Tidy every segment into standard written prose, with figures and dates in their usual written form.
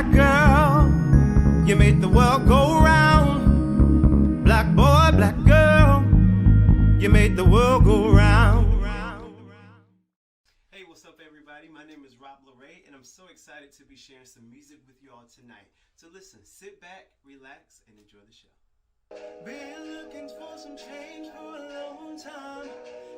Girl, you made the world go round. Black boy, black girl, you made the world go round. Hey, what's up everybody? My name is Rob LaRay and I'm so excited to be sharing some music with you all tonight. So listen, sit back, relax, and enjoy the show. Been looking for some change for a long time.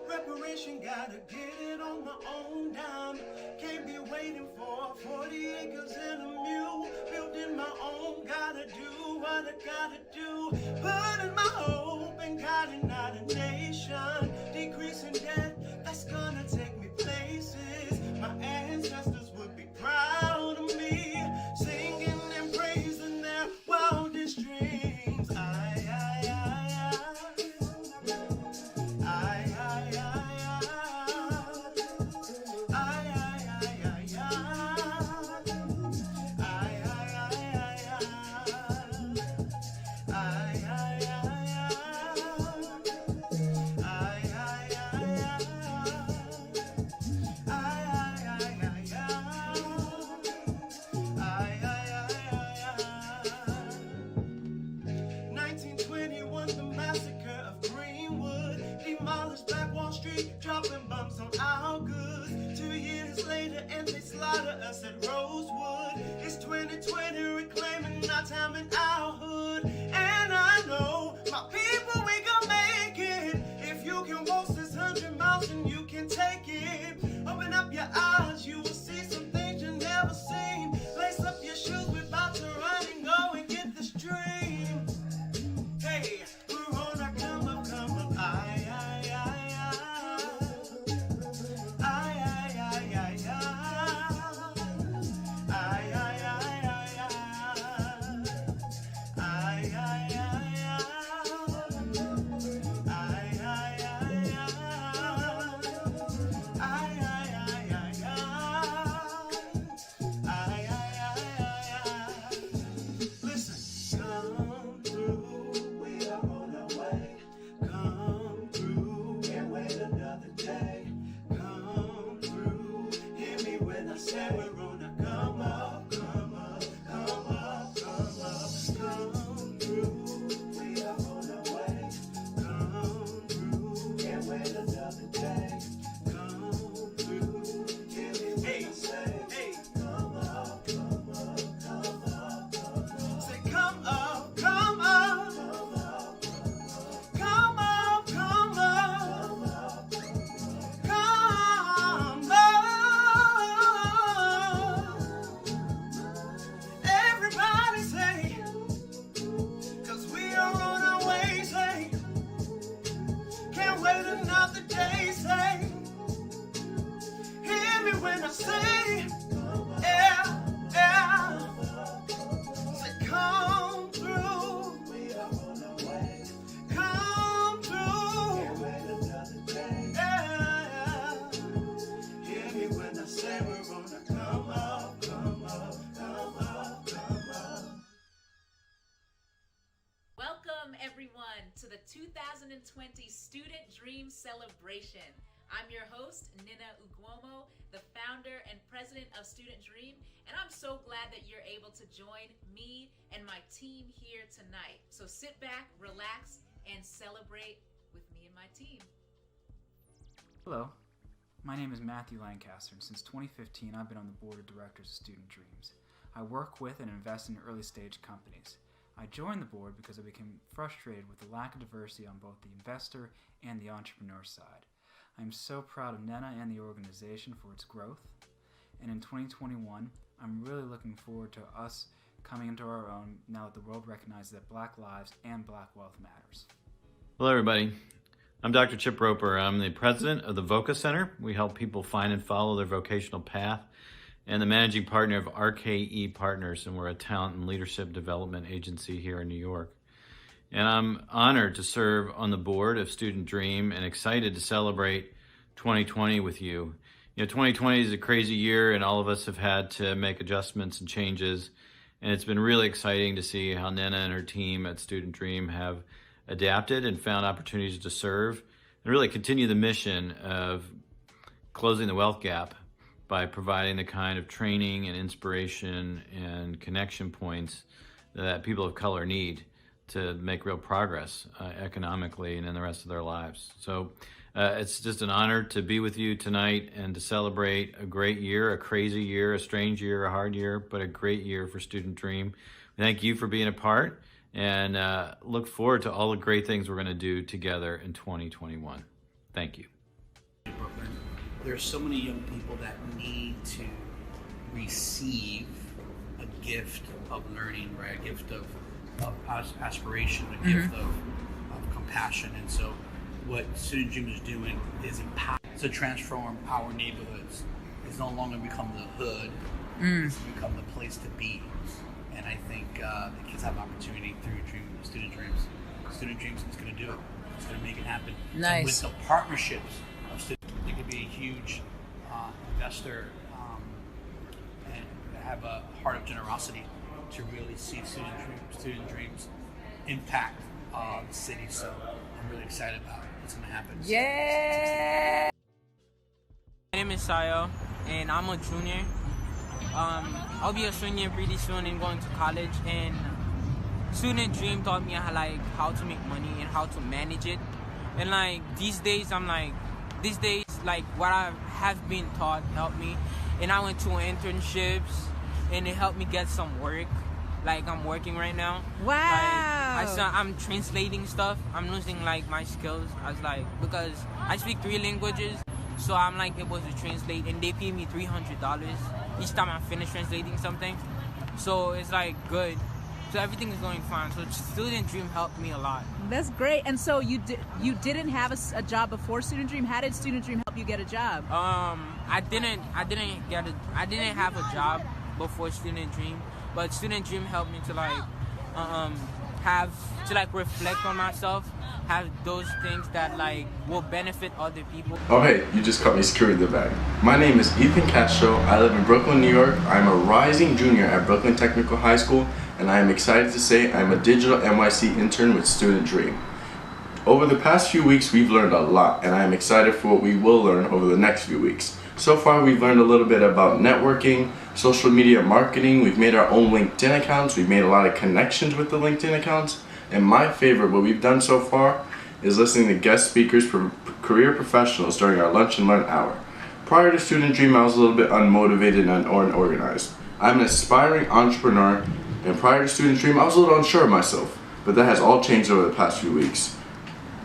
Preparation, gotta get it on my own dime. Can't be waiting for 40 acres and a mule. Building my own, gotta do what I gotta do. Putting my hope in God and not a nation. Decreasing debt, that's gonna take me places. My ancestors would be proud of me. Singing and praising their wildest dreams. Dropping bombs on our goods. 2 years later and they slaughter us at Rosewood. It's 2020, reclaiming our time in our hood. And I know, my people, we gon' make it. If you can walk this 100 miles and you can take it. Open up your eyes, you will see some things you've never seen. Lace up your shoes, we're about to run and go and get this dream. Hey, we're on our come up, to the 2020 Student Dream Celebration. I'm your host, Nina Uguomo, the founder and president of Student Dream, and I'm so glad that you're able to join me and my team here tonight. So sit back, relax, and celebrate with me and my team. Hello, my name is Matthew Lancaster, and since 2015 I've been on the board of directors of Student Dreams. I work with and invest in early stage companies. I joined the board because I became frustrated with the lack of diversity on both the investor and the entrepreneur side. I'm so proud of NENA and the organization for its growth, and in 2021 I'm really looking forward to us coming into our own now that the world recognizes that Black lives and Black wealth matters. Hello everybody, I'm Dr. Chip Roper. I'm the president of the VOCA Center. We help people find and follow their vocational path, and the managing partner of RKE Partners, and we're a talent and leadership development agency here in New York. And I'm honored to serve on the board of Student Dream and excited to celebrate 2020 with you. You know, 2020 is a crazy year and all of us have had to make adjustments and changes. And it's been really exciting to see how Nina and her team at Student Dream have adapted and found opportunities to serve and really continue the mission of closing the wealth gap by providing the kind of training and inspiration and connection points that people of color need to make real progress economically and in the rest of their lives. So it's just an honor to be with you tonight and to celebrate a great year, a crazy year, a strange year, a hard year, but a great year for Student Dream. Thank you for being a part, and look forward to all the great things we're going to do together in 2021. Thank you. There are so many young people that need to receive a gift of learning, right? A gift of aspiration, a gift of compassion. And so what Student Dream is doing is empower to transform our neighborhoods. It's no longer become the hood, it's become the place to be. And I think the kids have opportunity through Student Dreams. Student Dreams is going to do it. It's going to make it happen. Nice. And with the partnerships of students, they could be a huge investor and have a heart of generosity to really see Student Dreams impact the city. So I'm really excited about what's going to happen. Yeah. My name is Sayo, and I'm a junior. I'll be a senior pretty soon and going to college. And Student Dream taught me how to make money and how to manage it. And these days, what I have been taught helped me. And I went to internships, and it helped me get some work. I'm working right now. Wow. I'm translating stuff. I'm losing my skills because I speak 3 languages, so I'm able to translate, and they pay me $300 each time I finish translating something. So it's good. So everything is going fine. So Student Dream helped me a lot. That's great. And so you didn't have a job before Student Dream. How did Student Dream help you get a job? I didn't have a job before Student Dream, but Student Dream helped me to reflect on myself, have those things that will benefit other people. Oh hey, you just caught me securing the bag. My name is Ethan Castro. I live in Brooklyn, New York. I'm a rising junior at Brooklyn Technical High School, and I am excited to say I'm a digital NYC intern with Student Dream. Over the past few weeks, we've learned a lot, and I am excited for what we will learn over the next few weeks. So far, we've learned a little bit about networking, social media marketing. We've made our own LinkedIn accounts. We've made a lot of connections with the LinkedIn accounts. And my favorite, what we've done so far, is listening to guest speakers from career professionals during our Lunch and Learn hour. Prior to Student Dream, I was a little bit unmotivated and unorganized. I'm an aspiring entrepreneur, and prior to Student Dream, I was a little unsure of myself. But that has all changed over the past few weeks.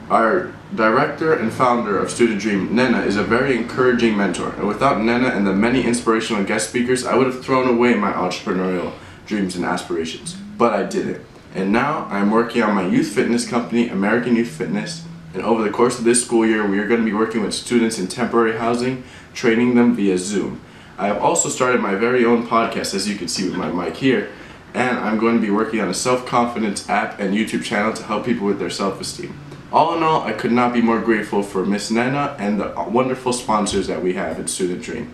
Our director and founder of Student Dream, Nena, is a very encouraging mentor. And without Nena and the many inspirational guest speakers, I would have thrown away my entrepreneurial dreams and aspirations. But I didn't. And now I'm working on my youth fitness company, American Youth Fitness. And over the course of this school year, we are going to be working with students in temporary housing, training them via Zoom. I have also started my very own podcast, as you can see with my mic here. And I'm going to be working on a self-confidence app and YouTube channel to help people with their self-esteem. All in all, I could not be more grateful for Miss Nena and the wonderful sponsors that we have at Student Dream.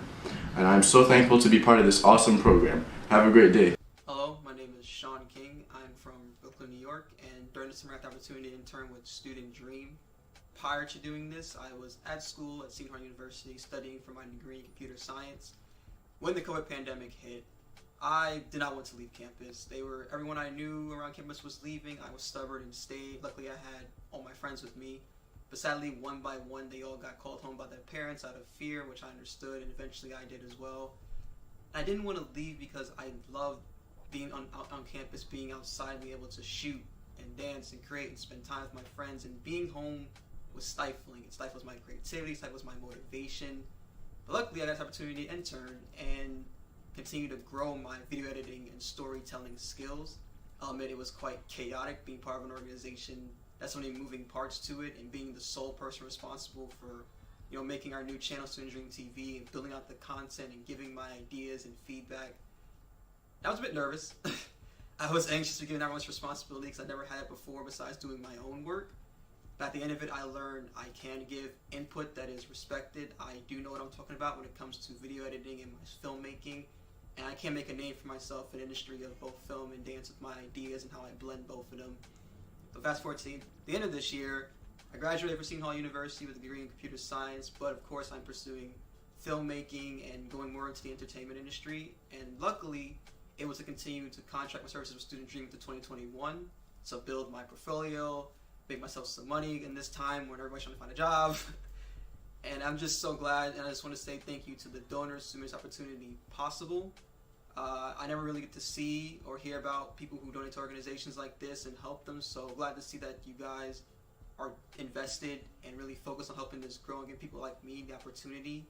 And I'm so thankful to be part of this awesome program. Have a great day. Hello, my name is Sean King. I'm from Brooklyn, New York, and during the summer I had the opportunity to intern with Student Dream. Prior to doing this, I was at school at Seton Hall University studying for my degree in computer science. When the COVID pandemic hit, I did not want to leave campus. Everyone I knew around campus was leaving. I was stubborn and stayed. Luckily, I had all my friends with me. But sadly, one by one, they all got called home by their parents out of fear, which I understood, and eventually I did as well. I didn't want to leave because I loved being on campus, being outside, being able to shoot and dance and create and spend time with my friends. And being home was stifling. It stifles my creativity, it stifles my motivation. But luckily, I got the opportunity to intern and continue to grow my video editing and storytelling skills. It was quite chaotic being part of an organization that's so many moving parts to it, and being the sole person responsible for making our new channel, Student Dream TV, and building out the content and giving my ideas and feedback. I was a bit nervous. I was anxious to give that much responsibility because I never had it before besides doing my own work. But at the end of it, I learned I can give input that is respected. I do know what I'm talking about when it comes to video editing and my filmmaking. And I can make a name for myself in the industry of both film and dance with my ideas and how I blend both of them. So fast forward to the end of this year, I graduated from Seton Hall University with a degree in computer science, but of course I'm pursuing filmmaking and going more into the entertainment industry. And luckily, able to continue to contract my services with Student Dream to 2021. So build my portfolio, make myself some money in this time when everybody's trying to find a job. And I'm just so glad, and I just want to say thank you to the donors who made this opportunity possible. I never really get to see or hear about people who donate to organizations like this and help them, so glad to see that you guys are invested and really focused on helping this grow and give people like me the opportunity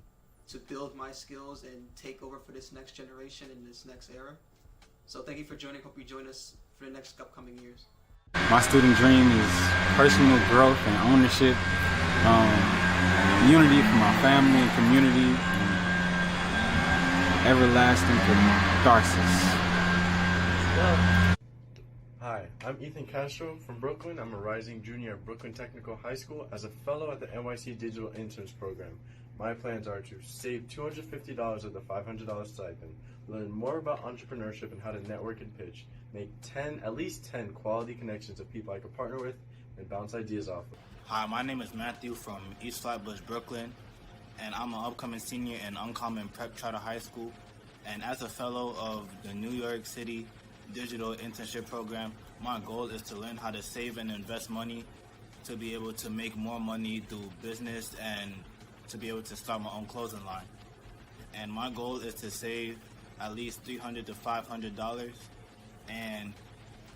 to build my skills and take over for this next generation in this next era. So thank you for joining. Hope you join us for the next upcoming years. My student dream is personal growth and ownership, unity for my family and community, and everlasting catharsis. Hi, I'm Ethan Castro from Brooklyn. I'm a rising junior at Brooklyn Technical High School as a fellow at the NYC Digital Interns Program. My plans are to save $250 of the $500 stipend, learn more about entrepreneurship and how to network and pitch, make at least 10 quality connections of people I could partner with, and bounce ideas off of. Hi, my name is Matthew from East Flatbush, Brooklyn, and I'm an upcoming senior in Uncommon Prep Charter High School. And as a fellow of the New York City Digital Internship Program, my goal is to learn how to save and invest money to be able to make more money through business and to be able to start my own clothing line. And my goal is to save at least $300 to $500, and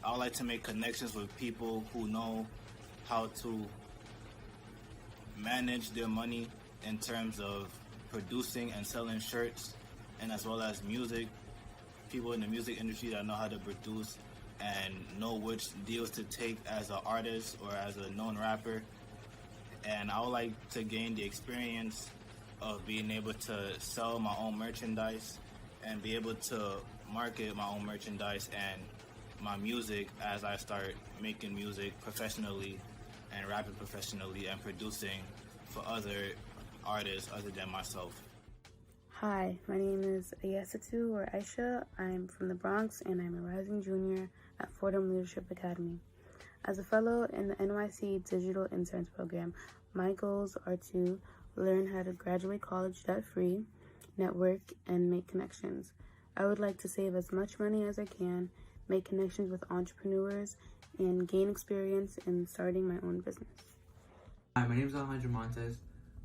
I would like to make connections with people who know how to manage their money in terms of producing and selling shirts, and as well as music, people in the music industry that know how to produce and know which deals to take as an artist or as a known rapper. And I would like to gain the experience of being able to sell my own merchandise and be able to market my own merchandise and my music as I start making music professionally and rapping professionally and producing for other artists other than myself. Hi, my name is Ayesatu or Aisha. I'm from the Bronx and I'm a rising junior at Fordham Leadership Academy. As a fellow in the NYC Digital Interns Program, my goals are to learn how to graduate college debt-free, network, and make connections. I would like to save as much money as I can, make connections with entrepreneurs, and gain experience in starting my own business. Hi, my name is Alejandro Montes.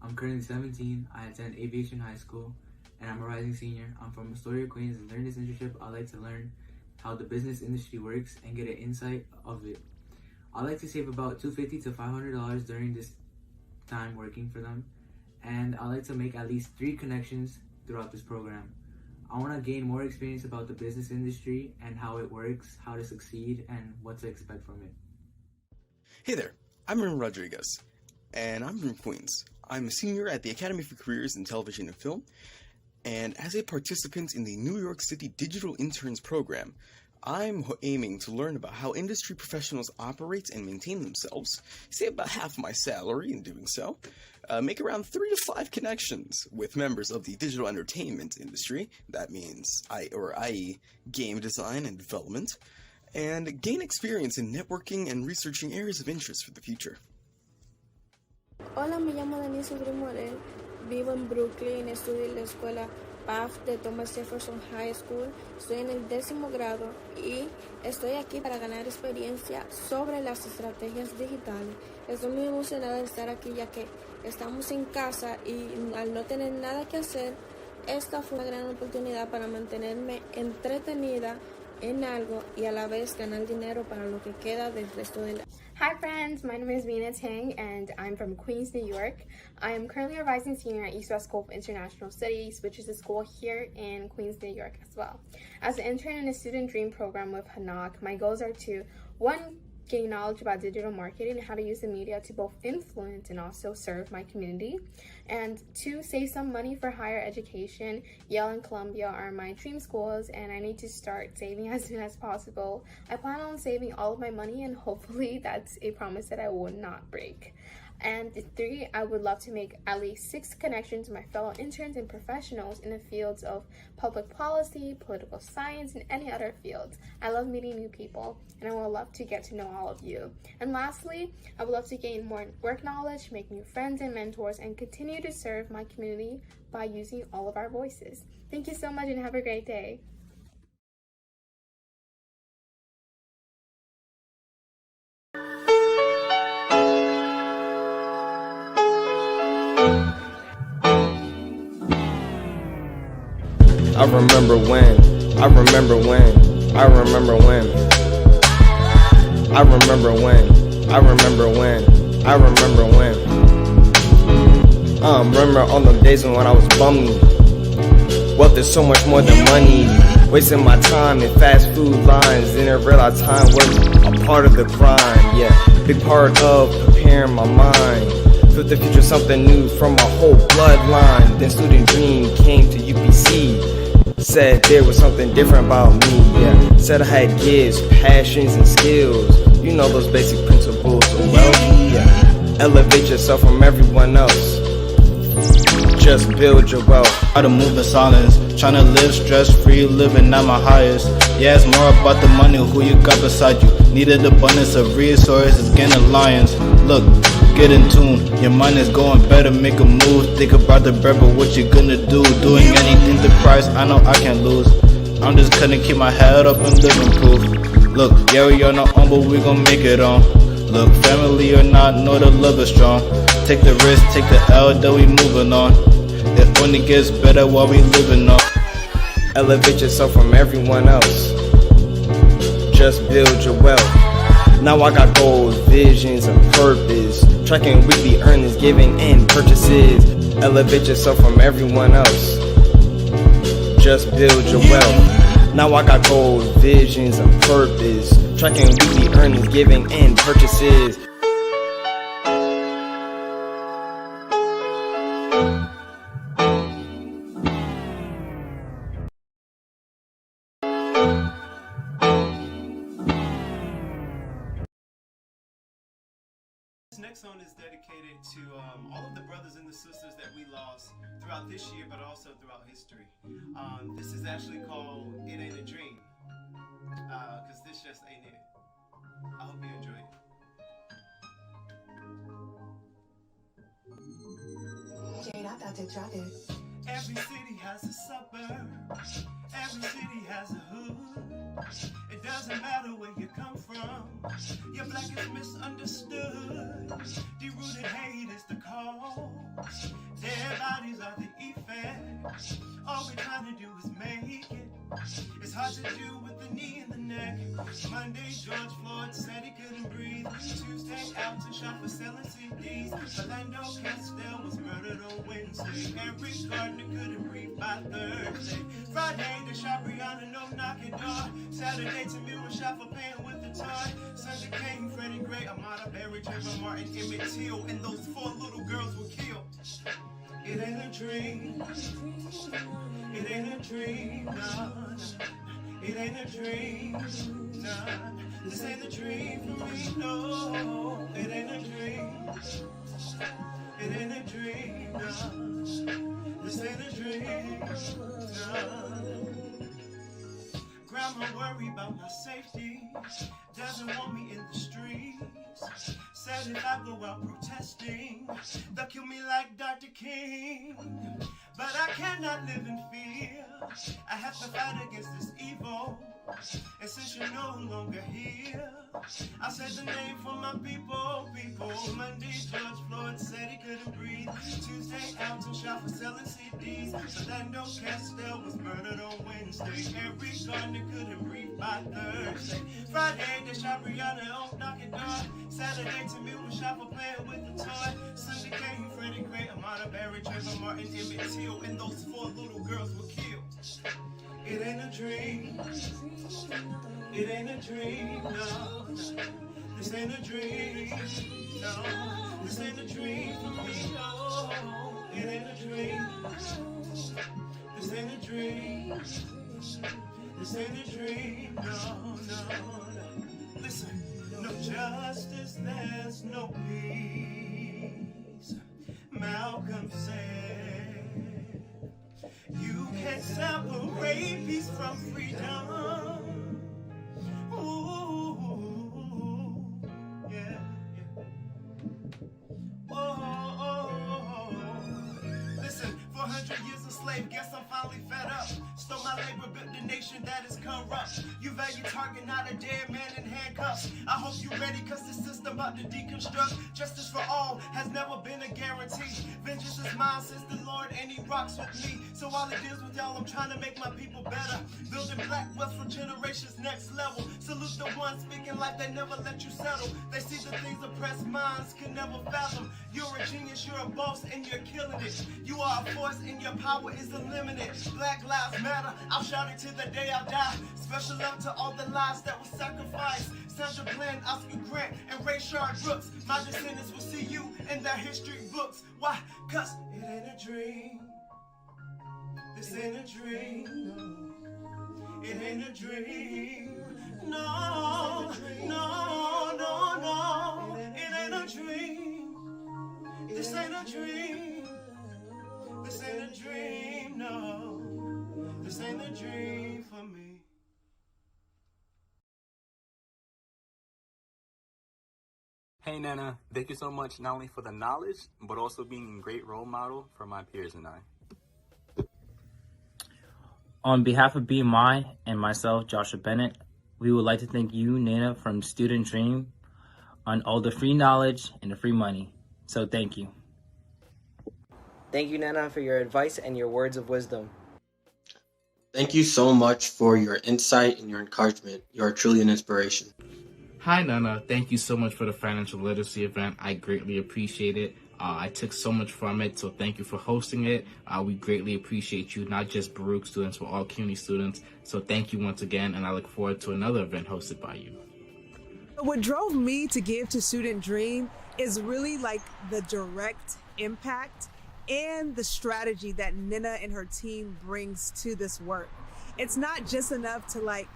I'm currently 17. I attend Aviation High School, and I'm a rising senior. I'm from Astoria, Queens, and during this internship, I like to learn how the business industry works and get an insight of it. I like to save about $250 to $500 during this time working for them, and I like to make at least 3 connections throughout this program. I want to gain more experience about the business industry and how it works, how to succeed, and what to expect from it. Hey there, I'm Aaron Rodriguez, and I'm from Queens. I'm a senior at the Academy for Careers in Television and Film, and as a participant in the New York City Digital Interns Program, I'm aiming to learn about how industry professionals operate and maintain themselves, save about half my salary in doing so, make around 3 to 5 connections with members of the digital entertainment industry, that means i.e. game design and development, and gain experience in networking and researching areas of interest for the future. Hola, me llamo Denise Morel, vivo en Brooklyn, estudio en la escuela PAF de Thomas Jefferson High School, estoy en el 10º grado y estoy aquí para ganar experiencia sobre las estrategias digitales. Estoy muy emocionada de estar aquí ya que estamos en casa y al no tener nada que hacer, esta fue una gran oportunidad para mantenerme entretenida en algo y a la vez ganar dinero para lo que queda del resto del año. Hi friends, my name is Mina Tang and I'm from Queens, New York. I am currently a rising senior at East West School of International Studies, which is a school here in Queens, New York as well. As an intern in a Student Dream program with Hanak, my goals are to, 1, gain knowledge about digital marketing and how to use the media to both influence and also serve my community, and 2, save some money for higher education. Yale and Columbia are my dream schools and I need to start saving as soon as possible. I plan on saving all of my money and hopefully that's a promise that I will not break. And 3, I would love to make at least 6 connections with my fellow interns and professionals in the fields of public policy, political science, and any other fields. I love meeting new people, and I would love to get to know all of you. And lastly, I would love to gain more work knowledge, make new friends and mentors, and continue to serve my community by using all of our voices. Thank you so much and have a great day. I remember when, I remember when, I remember when, I remember when, I remember when, I remember when. Remember on the days when I was bummy. Wealth is so much more than money. Wasting my time in fast food lines. Didn't realize time was a part of the grind. Yeah, big part of preparing my mind for the future, something new from my whole bloodline. Then Student Dream came to UPC. Said there was something different about me, yeah. Said I had gifts, passions, and skills. You know those basic principles of wealth, yeah. Elevate yourself from everyone else. Just build your wealth. How to move in silence, trying to live stress-free, living at my highest. Yeah, it's more about the money, who you got beside you. Needed abundance of resources, gain alliance. Look, get in tune, your mind is going better, make a move. Think about the bread, but what you gonna do? Doing anything the price, I know I can't lose. I'm just gonna keep my head up and living proof. Look, yeah, we on our own, but we gon' make it on. Look, family or not, know the love is strong. Take the risk, take the L, then we moving on. It only gets better while we living on. Elevate yourself from everyone else. Just build your wealth. Now I got goals, visions, and purpose. Tracking weekly earnings, giving and purchases. Elevate yourself from everyone else. Just build your wealth. Now I got goals, visions, and purpose. Tracking weekly earnings, giving and purchases. This next song is dedicated to all of the brothers and the sisters that we lost throughout this year, but also throughout history. This is actually called It Ain't a Dream, because this just ain't it. I hope you enjoy it. Jade, I thought they dropped it. Every city has a suburb. Every city has a hood. It doesn't matter where you come from. Your black is misunderstood. Deep-rooted hate is the cause. Dead bodies are the effect. All we're trying to do is make it. It's hard to do with the knee in the neck. Monday, George Floyd said he couldn't breathe. Tuesday, Alton shot for selling CDs. Orlando Castell was murdered on Wednesday. Eric Gardner couldn't breathe by Thursday. Friday, they shot Brianna, no knocking door. Saturday, Tamir was shot for playing with the toy. Sunday came Freddie Gray, Amada Berry, Trayvon Martin, Emmett Till, and those 4 little girls were killed. It ain't a dream. It ain't a dream, no. It ain't a dream, no. This ain't a dream for me, no. It ain't a dream. It ain't a dream, no. This ain't a dream, no. Grandma worry about my safety. Doesn't want me in the streets. Said if I go out protesting, they'll kill me like Dr. King. But I cannot live in fear. I have to fight against this evil. And since you're no longer here, I said the name for my people. Monday, George Floyd said he couldn't breathe. Tuesday, Alton shot for selling CDs. Orlando Castell was murdered on Wednesday. Eric Gardner couldn't breathe by Thursday. Friday, they shot Brianna on knocking door. Saturday, Tamir was shot for playing with the toy. Sunday came Freddie Gray, Amada Berry, Trayvon Martin, Emmett Till, and those 4 little girls were killed. It ain't a dream. It ain't a dream, no. This ain't a dream, no. This ain't a dream for me, no. It ain't a dream. This ain't a dream. This ain't a dream, no, no. Listen, no justice, there's no peace. freedom, freedom. Ooh, yeah, yeah. Oh, listen, 400 years a slave, guess I'm finally fed up. Stole my labor, built the nation that is corrupt. You value target, not a dead man in handcuffs. I hope you ready, cause the system about to deconstruct. Justice for all has never been a guarantee. Vengeance is mine, says the Lord, and he rocks with me. So while it deals with y'all, I'm trying to make my people better. Building black wealth for generations next level. Salute the ones speaking like they never let you settle. They see the things oppressed minds can never fathom. You're a genius, you're a boss, and you're killing it. You are a force, and your power is unlimited. Black lives matter, I'll shout it till the day I die. Special love to all the lives that were sacrificed. Sandra Bland, Oscar Grant, and Rayshard Brooks. My descendants will see you in their history books. Why? Cause it ain't a dream. This ain't a dream. It ain't a dream. No, no, no, no. It ain't a dream. This ain't a dream. This ain't a dream, no. This ain't a dream for me. Hey Nana, thank you so much not only for the knowledge, but also being a great role model for my peers and I. On behalf of BMI and myself, Joshua Bennett, we would like to thank you, Nana, from Student Dream, on all the free knowledge and the free money. So thank you. Thank you, Nana, for your advice and your words of wisdom. Thank you so much for your insight and your encouragement. You are truly an inspiration. Hi, Nana. Thank you so much for the financial literacy event. I greatly appreciate it. I took so much from it, so thank you for hosting it. We greatly appreciate you, not just Baruch students, but all CUNY students. So thank you once again, and I look forward to another event hosted by you. What drove me to give to Student Dream is really like the direct impact and the strategy that Nina and her team brings to this work. It's not just enough to like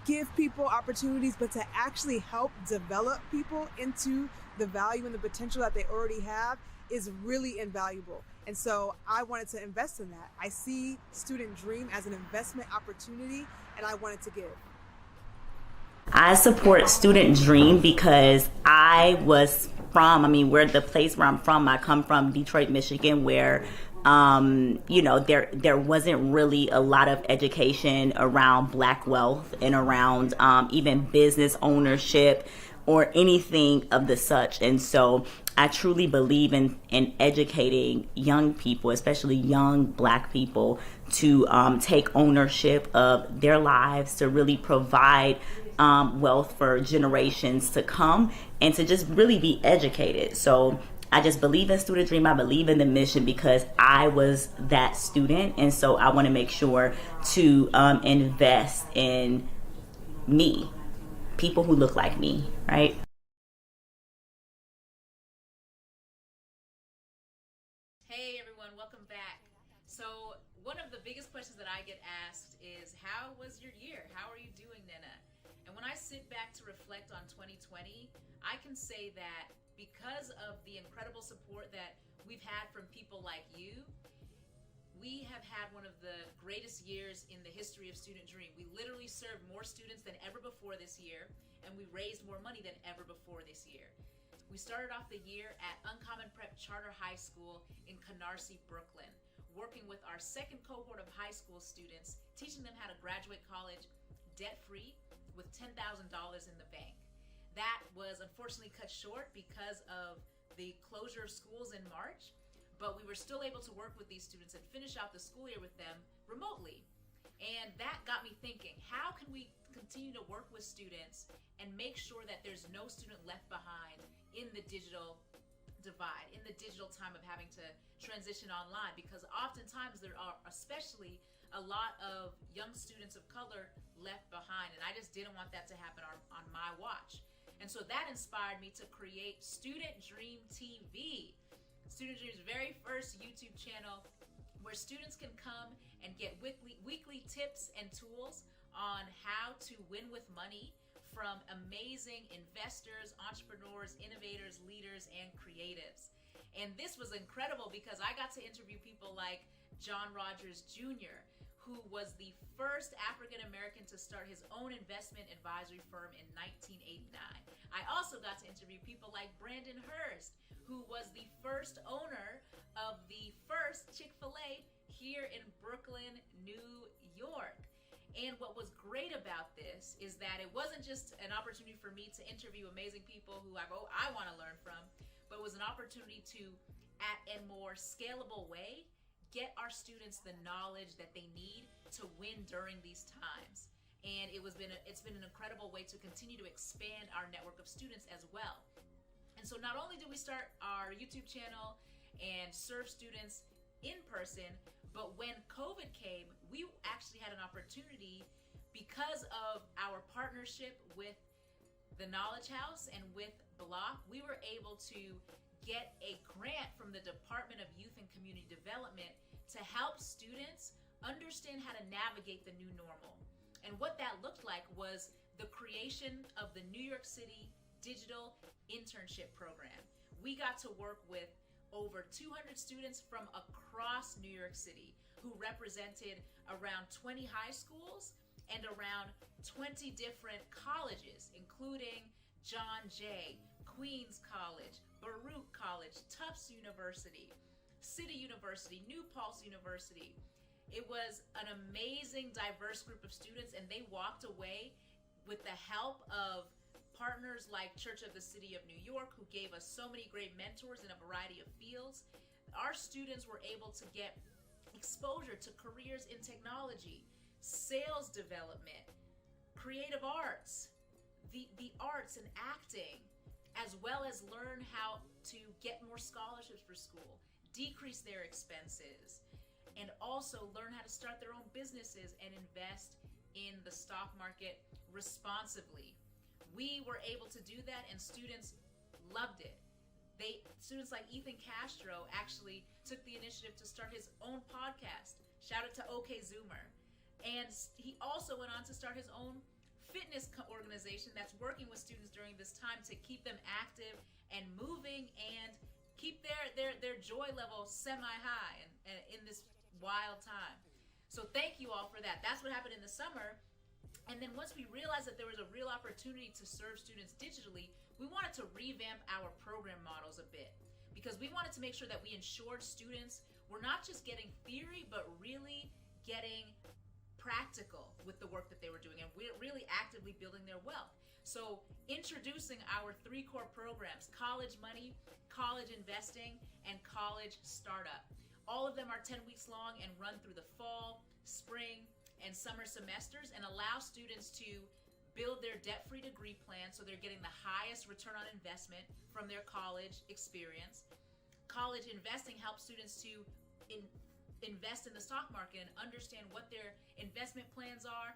give people opportunities, but to actually help develop people into the value and the potential that they already have is really invaluable. And so I wanted to invest in that. I see Student Dream as an investment opportunity, and I wanted to give. I support Student Dream because where the place where I'm from, I come from Detroit, Michigan, where there wasn't really a lot of education around Black wealth and around even business ownership or anything of the such. And so I truly believe in educating young people, especially young Black people, to take ownership of their lives, to really provide wealth for generations to come, and to just really be educated. So I just believe in Student Dream. I believe in the mission because I was that student. And so I want to make sure to invest in me, people who look like me, right? Hey everyone, welcome back. So one of the biggest questions that I get asked is, how was your year? How are you doing, Nina? And when I sit back to reflect on 2020, I can say that because of the incredible support that we've had from people like you, we have had one of the greatest years in the history of Student Dream. We literally served more students than ever before this year, and we raised more money than ever before this year. We started off the year at Uncommon Prep Charter High School in Canarsie, Brooklyn, working with our second cohort of high school students, teaching them how to graduate college debt-free with $10,000 in the bank. That was unfortunately cut short because of the closure of schools in March, but we were still able to work with these students and finish out the school year with them remotely. And that got me thinking, how can we continue to work with students and make sure that there's no student left behind in the digital divide, in the digital time of having to transition online? Because oftentimes there are especially a lot of young students of color left behind, and I just didn't want that to happen on my watch. And so that inspired me to create Student Dream TV, Student Dream's very first YouTube channel, where students can come and get weekly tips and tools on how to win with money from amazing investors, entrepreneurs, innovators, leaders, and creatives. And this was incredible because I got to interview people like John Rogers Jr., who was the first African American to start his own investment advisory firm in 1989. I also got to interview people like Brandon Hurst, who was the first owner of the first Chick-fil-A here in Brooklyn, New York. And what was great about this is that it wasn't just an opportunity for me to interview amazing people who I want to learn from, but it was an opportunity to, at a more scalable way, get our students the knowledge that they need to win during these times. And it's been an incredible way to continue to expand our network of students as well. And so not only did we start our YouTube channel and serve students in person, but when COVID came, we actually had an opportunity, because of our partnership with the Knowledge House and with Block, we were able to get a grant from the Department of Youth and Community Development to help students understand how to navigate the new normal. And what that looked like was the creation of the New York City Digital Internship Program. We got to work with over 200 students from across New York City who represented around 20 high schools and around 20 different colleges, including John Jay, Queens College, Baruch College, Tufts University, City University, New Paltz University. It was an amazing, diverse group of students, and they walked away with the help of partners like Church of the City of New York, who gave us so many great mentors in a variety of fields. Our students were able to get exposure to careers in technology, sales development, creative arts, the arts and acting, as well as learn how to get more scholarships for school, decrease their expenses, and also learn how to start their own businesses and invest in the stock market responsibly. We were able to do that, and students loved it. Students like Ethan Castro actually took the initiative to start his own podcast. Shout out to OK Zoomer. And he also went on to start his own fitness organization that's working with students during this time to keep them active and moving and keep their joy level semi-high and in this wild time. So thank you all for that. That's what happened in the summer. And then once we realized that there was a real opportunity to serve students digitally, we wanted to revamp our program models a bit, because we wanted to make sure that we ensured students were not just getting theory, but really getting practical with the work that they were doing, and we're really actively building their wealth. So introducing our 3 core programs: College Money, College Investing, and College Startup. All of them are 10 weeks long and run through the fall, spring, and summer semesters, and allow students to build their debt-free degree plan so they're getting the highest return on investment from their college experience. College Investing helps students to invest in the stock market and understand what their investment plans are,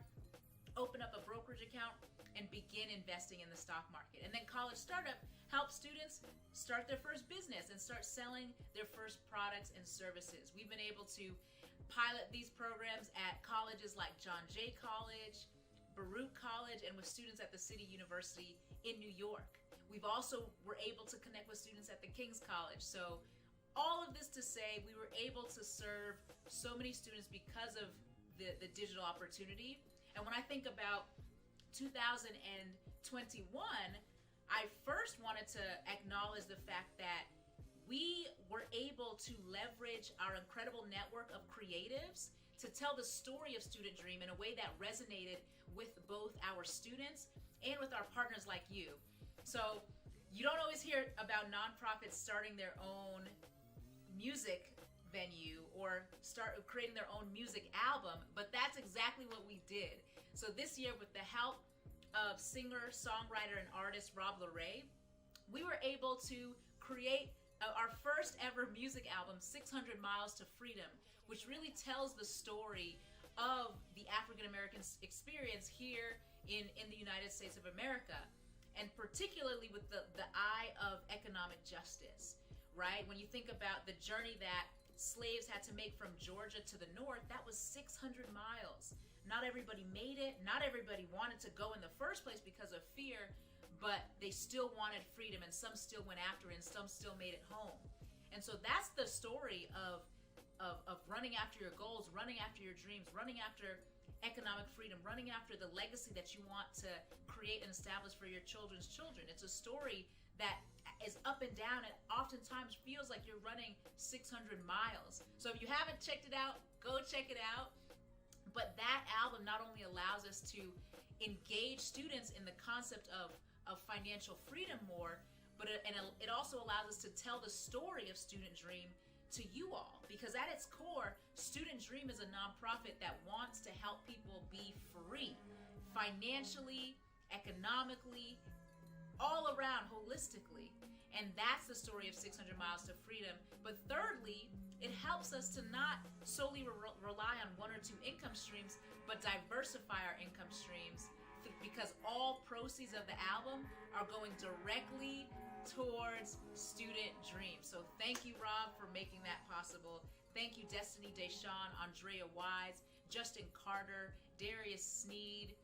open up a brokerage account, and begin investing in the stock market. And then College Startup helps students start their first business and start selling their first products and services. We've been able to pilot these programs at colleges like John Jay College, Baruch College, and with students at the City University in New York. We've also were able to connect with students at the King's College. So all of this to say, we were able to serve so many students because of the digital opportunity. And when I think about 2021, I first wanted to acknowledge the fact that we were able to leverage our incredible network of creatives to tell the story of Student Dream in a way that resonated with both our students and with our partners like you. So you don't always hear about nonprofits starting their own music venue or start creating their own music album, but that's exactly what we did. So this year, with the help of singer, songwriter, and artist Rob LaRay, we were able to create our first ever music album, 600 Miles to Freedom, which really tells the story of the African American experience here in the United States of America, and particularly with the eye of economic justice, right? When you think about the journey that slaves had to make from Georgia to the north, that was 600 miles. Not everybody made it. Not everybody wanted to go in the first place because of fear, but they still wanted freedom, and some still went after it, and some still made it home. And so that's the story of of running after your goals, running after your dreams, running after economic freedom, running after the legacy that you want to create and establish for your children's children. It's a story that is up and down and oftentimes feels like you're running 600 miles. So if you haven't checked it out, go check it out. But that album not only allows us to engage students in the concept of financial freedom more, but it also allows us to tell the story of Student Dream to you all, because at its core, Student Dream is a nonprofit that wants to help people be free, financially, economically, all around, holistically. And that's the story of 600 Miles to Freedom. But thirdly, it helps us to not solely rely on one or two income streams, but diversify our income streams, because all proceeds of the album are going directly towards Student Dream. So thank you, Rob, for making that possible. Thank you, Destiny Deshawn, Andrea Wise, Justin Carter, Darius Sneed,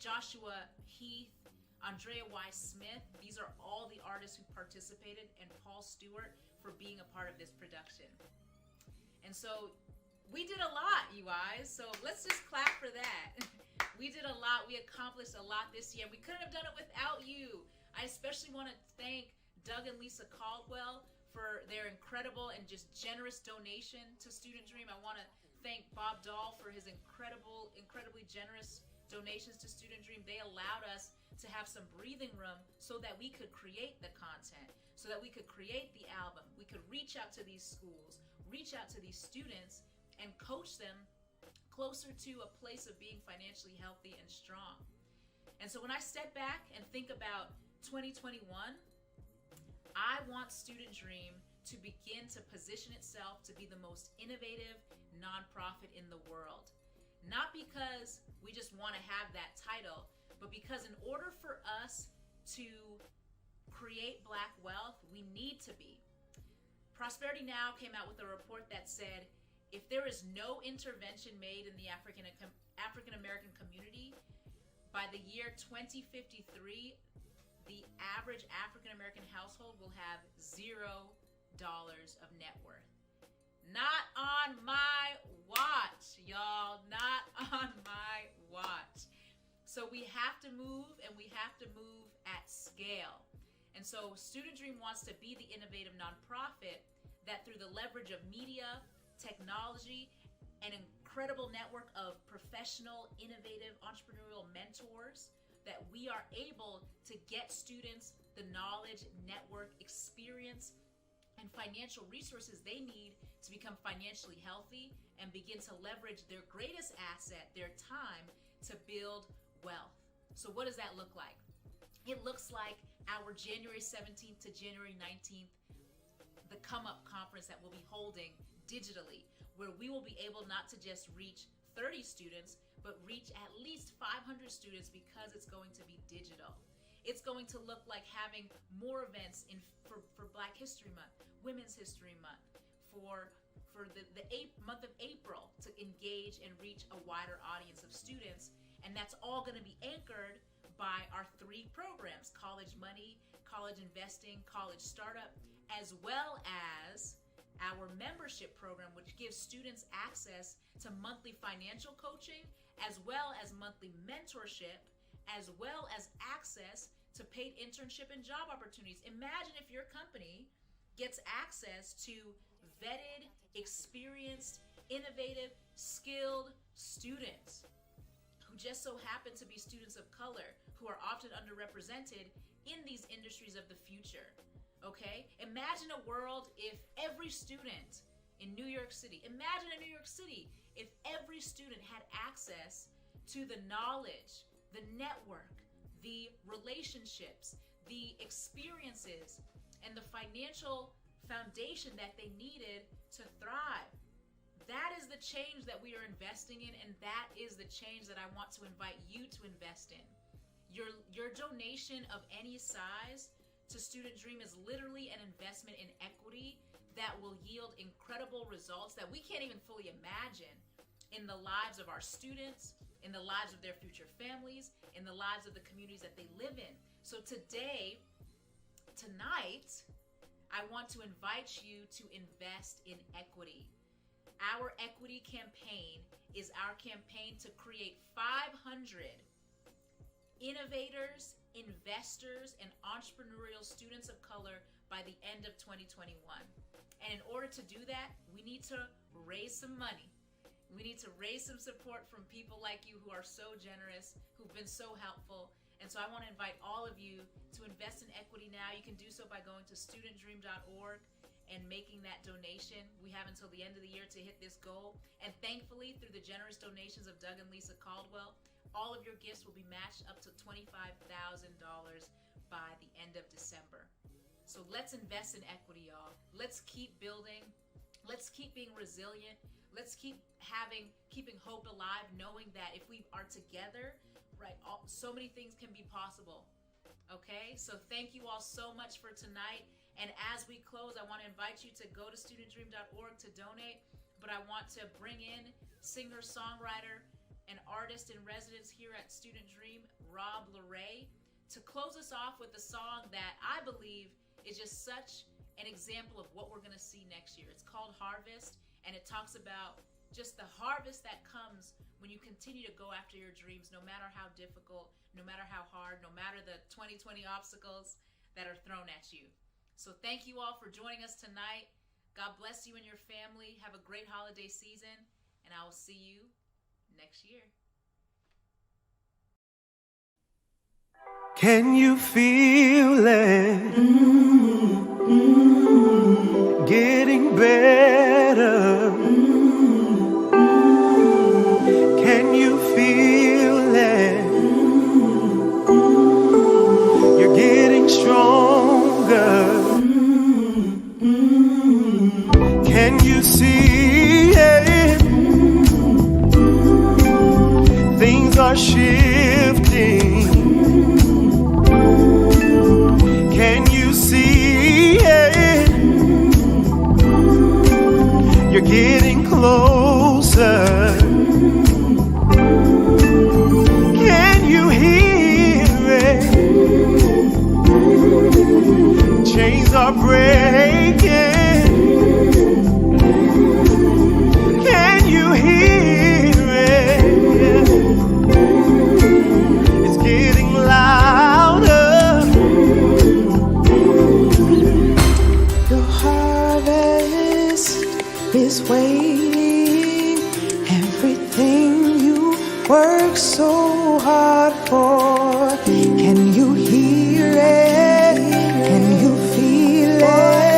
Joshua Heath, Andrea Wise Smith. These are all the artists who participated, and Paul Stewart for being a part of this production. And so we did a lot, you guys. So let's just clap for that. We did a lot. We accomplished a lot this year. We couldn't have done it without you. I especially want to thank Doug and Lisa Caldwell for their incredible and just generous donation to Student Dream. I want to thank Bob Dahl for his incredibly generous donations to Student Dream. They allowed us to have some breathing room so that we could create the content, so that we could create the album. We could reach out to these schools, reach out to these students, and coach them closer to a place of being financially healthy and strong. And so when I step back and think about 2021, I want Student Dream to begin to position itself to be the most innovative nonprofit in the world. Not because we just want to have that title, but because in order for us to create Black wealth, we need to be. Prosperity Now came out with a report that said, if there is no intervention made in the African American community, by the year 2053, the average African American household will have $0 of net worth. Not on my watch, y'all. Not on my watch. So we have to move, and we have to move at scale. And so Student Dream wants to be the innovative nonprofit that, through the leverage of media, technology, an incredible network of professional, innovative, entrepreneurial mentors, that we are able to get students the knowledge, network, experience, and financial resources they need to become financially healthy and begin to leverage their greatest asset, their time, to build wealth. So what does that look like? It looks like our January 17th to January 19th, the Come Up conference that we'll be holding digitally, where we will be able not to just reach 30 students, but reach at least 500 students, because it's going to be digital. It's going to look like having more events for Black History Month, Women's History Month, for the month of April, to engage and reach a wider audience of students. And that's all going to be anchored by our 3 programs: College Money, College Investing, College Startup, as well as our membership program, which gives students access to monthly financial coaching, as well as monthly mentorship, as well as access to paid internship and job opportunities. Imagine if your company gets access to vetted, experienced, innovative, skilled students who just so happen to be students of color, who are often underrepresented in these industries of the future. Okay? Imagine a world if every student in New York City, if every student had access to the knowledge, the network, the relationships, the experiences, and the financial foundation that they needed to thrive. That is the change that we are investing in, and that is the change that I want to invite you to invest in. Your donation of any size to Student Dream is literally an investment in equity that will yield incredible results that we can't even fully imagine in the lives of our students, in the lives of their future families, in the lives of the communities that they live in. So tonight, I want to invite you to invest in equity. Our equity campaign is our campaign to create 500 innovators, investors, and entrepreneurial students of color by the end of 2021. And in order to do that, we need to raise some money. We need to raise some support from people like you who are so generous, who've been so helpful. And so I want to invite all of you to invest in equity now. You can do so by going to studentdream.org and making that donation. We have until the end of the year to hit this goal. And thankfully, through the generous donations of Doug and Lisa Caldwell, all of your gifts will be matched up to $25,000 by the end of December. So let's invest in equity, y'all. Let's keep building. Let's keep being resilient. Let's keep keeping hope alive, knowing that if we are together, right, so many things can be possible. Okay, so thank you all so much for tonight. And as we close, I want to invite you to go to studentdream.org to donate. But I want to bring in singer, songwriter, and artist in residence here at Student Dream, Rob LaRay, to close us off with a song that I believe is just such an example of what we're going to see next year. It's called Harvest, and it talks about just the harvest that comes when you continue to go after your dreams, no matter how difficult, no matter how hard, no matter the 2020 obstacles that are thrown at you. So thank you all for joining us tonight. God bless you and your family. Have a great holiday season, and I will see you next year. Can you feel it? Getting better. Can you feel it? You're getting stronger. Can you see it? Things are shifting. Can you see it? You're getting closer. Can you hear it? Chains are breaking. Can you hear it? It's getting louder. Your harvest is waiting. Everything you work so hard for. Can you hear it? Can you feel it?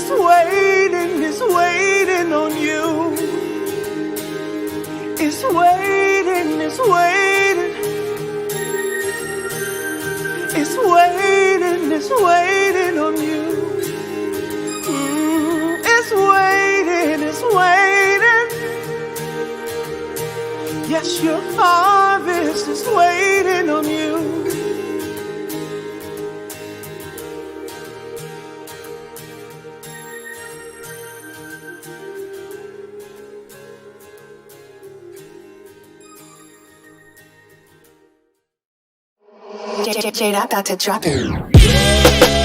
It's waiting on you. It's waiting, it's waiting. It's waiting on you. It's waiting. Yes, your harvest is waiting on you. Jada about to drop it.